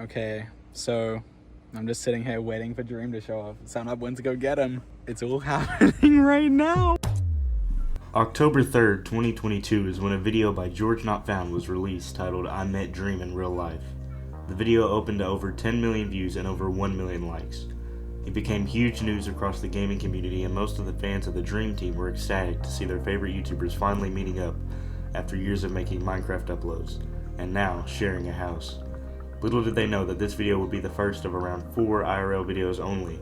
Okay, so I'm just sitting here waiting for Dream to show up. Sound up went to go get him. It's all happening right now. October 3rd, 2022 is when a video by George Not Found was released titled I Met Dream in Real Life. The video opened to over 10 million views and over 1 million likes. It became huge news across the gaming community, and most of the fans of the Dream Team were ecstatic to see their favorite YouTubers finally meeting up after years of making Minecraft uploads, and now sharing a house. Little did they know that this video would be the first of around 4 IRL videos only,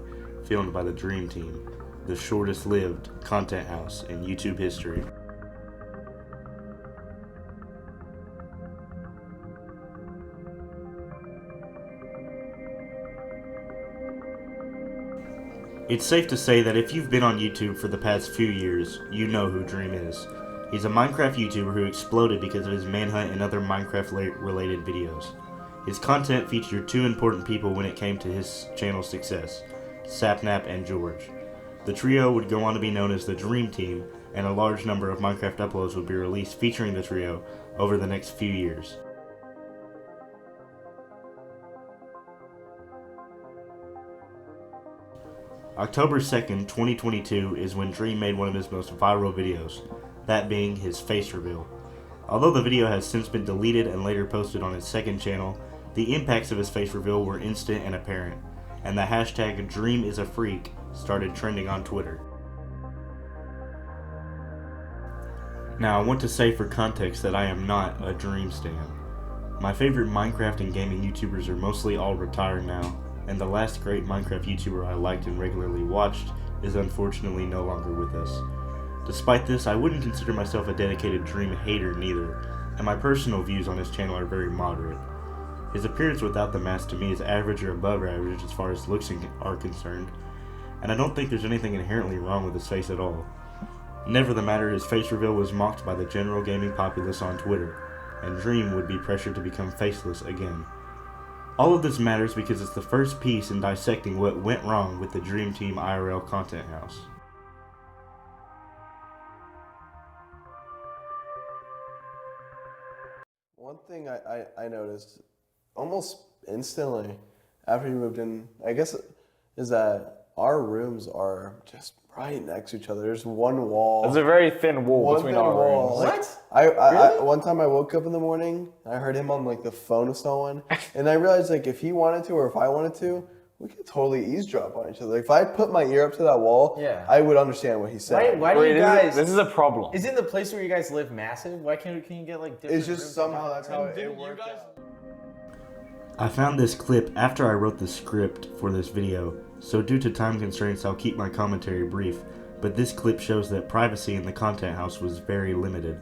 filmed by the Dream Team, the shortest lived content house in YouTube history. It's safe to say that if you've been on YouTube for the past few years, you know who Dream is. He's a Minecraft YouTuber who exploded because of his manhunt and other Minecraft-related videos. His content featured 2 important people when it came to his channel's success, Sapnap and George. The trio would go on to be known as the Dream Team, and a large number of Minecraft uploads would be released featuring the trio over the next few years. October 2nd, 2022 is when Dream made one of his most viral videos, that being his face reveal. Although the video has since been deleted and later posted on his second channel, the impacts of his face reveal were instant and apparent, and the hashtag #DreamIsAFreak started trending on Twitter. Now I want to say for context that I am not a Dream stan. My favorite Minecraft and gaming YouTubers are mostly all retired now, and the last great Minecraft YouTuber I liked and regularly watched is unfortunately no longer with us. Despite this, I wouldn't consider myself a dedicated Dream hater neither, and my personal views on his channel are very moderate. His appearance without the mask to me is average or above average as far as looks are concerned, and I don't think there's anything inherently wrong with his face at all. Never the matter, his face reveal was mocked by the general gaming populace on Twitter, and Dream would be pressured to become faceless again. All of this matters because it's the first piece in dissecting what went wrong with the Dream Team IRL content house. One thing I noticed almost instantly after you moved in, I guess, is that our rooms are just right next to each other. There's one wall. There's a very thin wall between our rooms. What? I one time I woke up in the morning, I heard him on like the phone with someone, and I realized like if he wanted to or if I wanted to, we could totally eavesdrop on each other. Like, if I put my ear up to that wall, yeah, I would understand what he's saying. Why do you guys? This is a problem. Isn't the place where you guys live massive? Why can you get like different? It's just somehow that's how it worked out. I found this clip after I wrote the script for this video, so due to time constraints I'll keep my commentary brief, but this clip shows that privacy in the content house was very limited.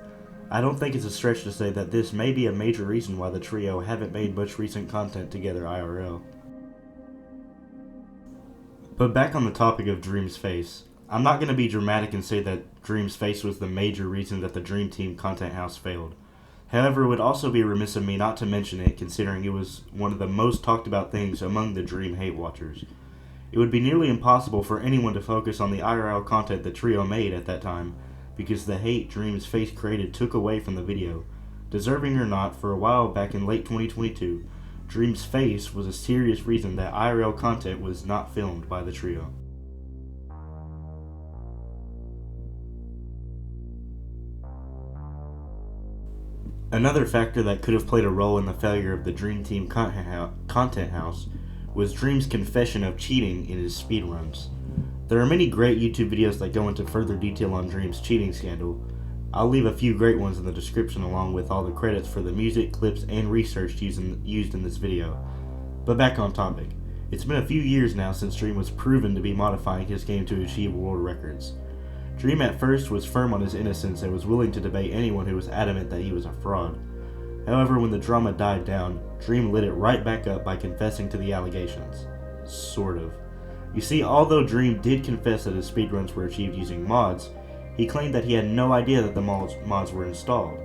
I don't think it's a stretch to say that this may be a major reason why the trio haven't made much recent content together IRL. But back on the topic of Dream's face, I'm not going to be dramatic and say that Dream's face was the major reason that the Dream Team content house failed. However, it would also be remiss of me not to mention it, considering it was one of the most talked about things among the Dream hate watchers. It would be nearly impossible for anyone to focus on the IRL content the trio made at that time, because the hate Dream's face created took away from the video. Deserving or not, for a while back in late 2022, Dream's face was a serious reason that IRL content was not filmed by the trio. Another factor that could have played a role in the failure of the Dream Team content house was Dream's confession of cheating in his speedruns. There are many great YouTube videos that go into further detail on Dream's cheating scandal. I'll leave a few great ones in the description along with all the credits for the music, clips, and research used in this video. But back on topic. It's been a few years now since Dream was proven to be modifying his game to achieve world records. Dream at first was firm on his innocence and was willing to debate anyone who was adamant that he was a fraud. However, when the drama died down, Dream lit it right back up by confessing to the allegations. Sort of. You see, although Dream did confess that his speedruns were achieved using mods, he claimed that he had no idea that the mods were installed.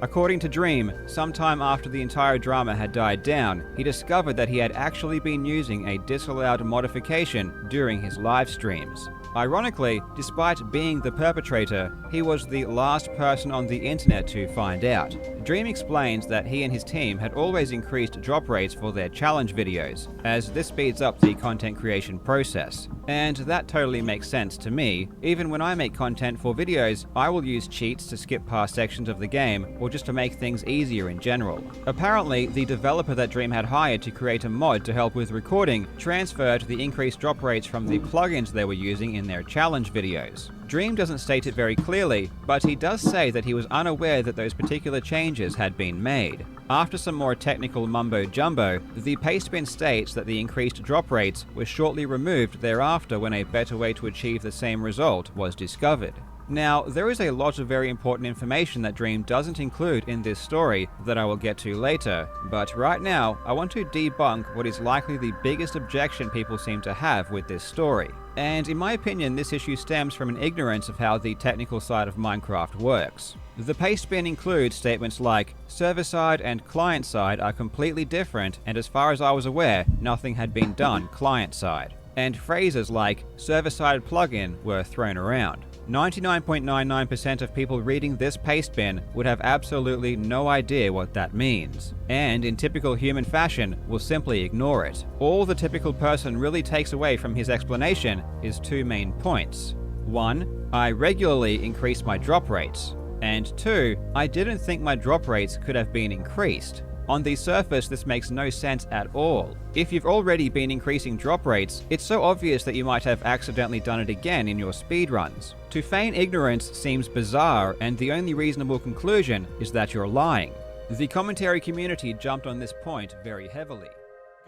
According to Dream, sometime after the entire drama had died down, he discovered that he had actually been using a disallowed modification during his live streams. Ironically, despite being the perpetrator, he was the last person on the internet to find out. Dream explains that he and his team had always increased drop rates for their challenge videos, as this speeds up the content creation process. And that totally makes sense to me. Even when I make content for videos, I will use cheats to skip past sections of the game, or just to make things easier in general. Apparently, the developer that Dream had hired to create a mod to help with recording transferred the increased drop rates from the plugins they were using in their challenge videos. Dream doesn't state it very clearly, but he does say that he was unaware that those particular changes had been made. After some more technical mumbo-jumbo, the pastebin states that the increased drop rates were shortly removed thereafter when a better way to achieve the same result was discovered. Now, there is a lot of very important information that Dream doesn't include in this story that I will get to later, but right now, I want to debunk what is likely the biggest objection people seem to have with this story. And in my opinion, this issue stems from an ignorance of how the technical side of Minecraft works. The pastebin includes statements like, server-side and client-side are completely different, and as far as I was aware, nothing had been done client-side. And phrases like, server-side plugin were thrown around. 99.99% of people reading this pastebin would have absolutely no idea what that means, and in typical human fashion will simply ignore it. All the typical person really takes away from his explanation is two main points. 1. I regularly increase my drop rates, and 2. I didn't think my drop rates could have been increased. On the surface, this makes no sense at all. If you've already been increasing drop rates, it's so obvious that you might have accidentally done it again in your speedruns. To feign ignorance seems bizarre, and the only reasonable conclusion is that you're lying. The commentary community jumped on this point very heavily.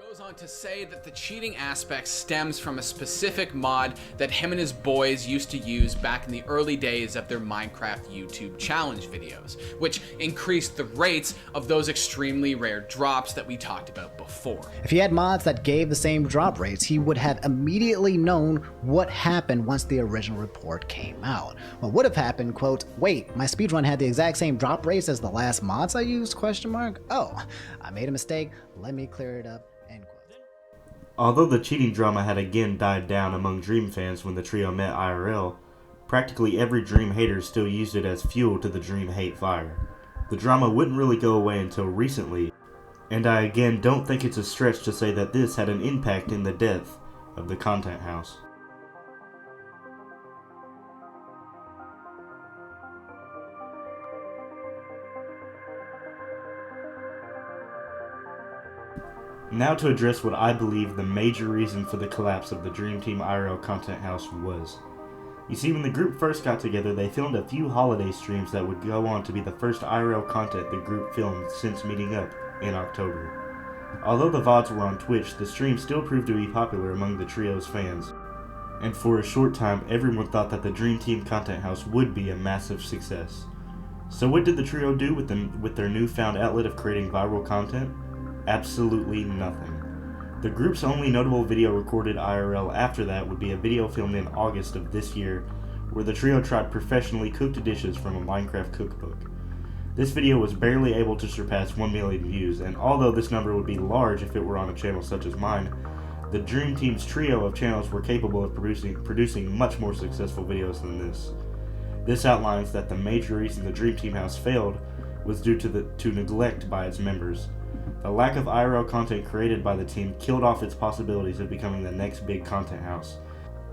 Goes on to say that the cheating aspect stems from a specific mod that him and his boys used to use back in the early days of their Minecraft YouTube challenge videos, which increased the rates of those extremely rare drops that we talked about before. If he had mods that gave the same drop rates, he would have immediately known what happened once the original report came out. What would have happened, quote, wait, my speedrun had the exact same drop rates as the last mods I used, question mark? Oh, I made a mistake, let me clear it up. Although the cheating drama had again died down among Dream fans when the trio met IRL, practically every Dream hater still used it as fuel to the Dream hate fire. The drama wouldn't really go away until recently, and I again don't think it's a stretch to say that this had an impact in the death of the content house. Now to address what I believe the major reason for the collapse of the Dream Team IRL Content House was. You see, when the group first got together, they filmed a few holiday streams that would go on to be the first IRL content the group filmed since meeting up in October. Although the VODs were on Twitch, the streams still proved to be popular among the trio's fans, and for a short time everyone thought that the Dream Team Content House would be a massive success. So what did the trio do with their newfound outlet of creating viral content? Absolutely nothing. The group's only notable video recorded IRL after that would be a video filmed in August of this year, where the trio tried professionally cooked dishes from a Minecraft cookbook. This video was barely able to surpass 1 million views, and although this number would be large if it were on a channel such as mine, the Dream Team's trio of channels were capable of producing much more successful videos than this. This outlines that the major reason the Dream Team House failed was due to neglect by its members. The lack of IRL content created by the team killed off its possibilities of becoming the next big content house,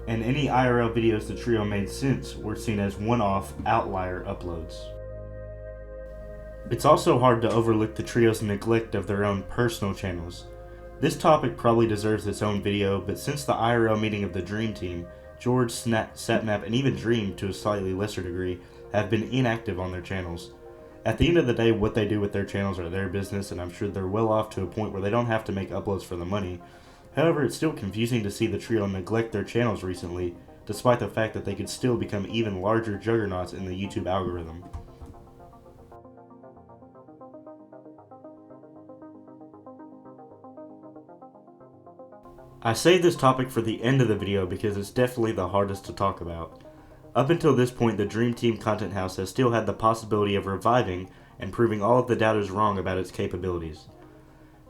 and any IRL videos the trio made since were seen as one-off, outlier uploads. It's also hard to overlook the trio's neglect of their own personal channels. This topic probably deserves its own video, but since the IRL meeting of the Dream Team, George, Satnap, and even Dream, to a slightly lesser degree, have been inactive on their channels. At the end of the day, what they do with their channels are their business, and I'm sure they're well off to a point where they don't have to make uploads for the money. However, it's still confusing to see the trio neglect their channels recently, despite the fact that they could still become even larger juggernauts in the YouTube algorithm. I saved this topic for the end of the video because it's definitely the hardest to talk about. Up until this point, the Dream Team Content House has still had the possibility of reviving and proving all of the doubters wrong about its capabilities.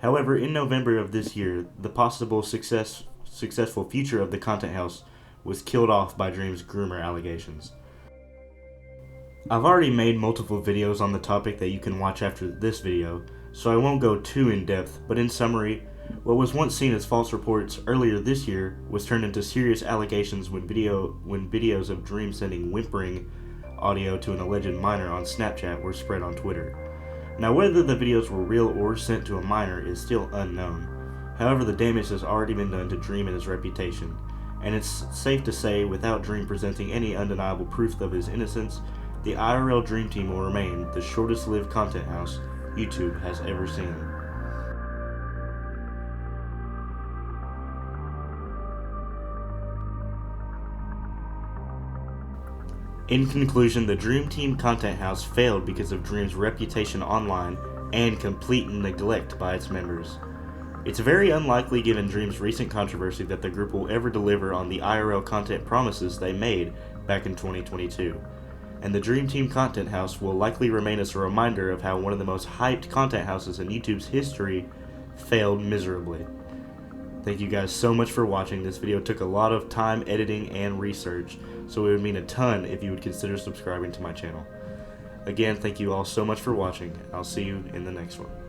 However, in November of this year, the possible successful future of the Content House was killed off by Dream's groomer allegations. I've already made multiple videos on the topic that you can watch after this video, so I won't go too in depth, but in summary, what was once seen as false reports earlier this year was turned into serious allegations when videos of Dream sending whimpering audio to an alleged minor on Snapchat were spread on Twitter. Now, whether the videos were real or sent to a minor is still unknown. However, the damage has already been done to Dream and his reputation, and it's safe to say, without Dream presenting any undeniable proof of his innocence, the IRL Dream Team will remain the shortest-lived content house YouTube has ever seen. In conclusion, the Dream Team Content House failed because of Dream's reputation online and complete neglect by its members. It's very unlikely, given Dream's recent controversy, that the group will ever deliver on the IRL content promises they made back in 2022. And the Dream Team Content House will likely remain as a reminder of how one of the most hyped content houses in YouTube's history failed miserably. Thank you guys so much for watching. This video took a lot of time editing and research, so it would mean a ton if you would consider subscribing to my channel. Again, thank you all so much for watching, and I'll see you in the next one.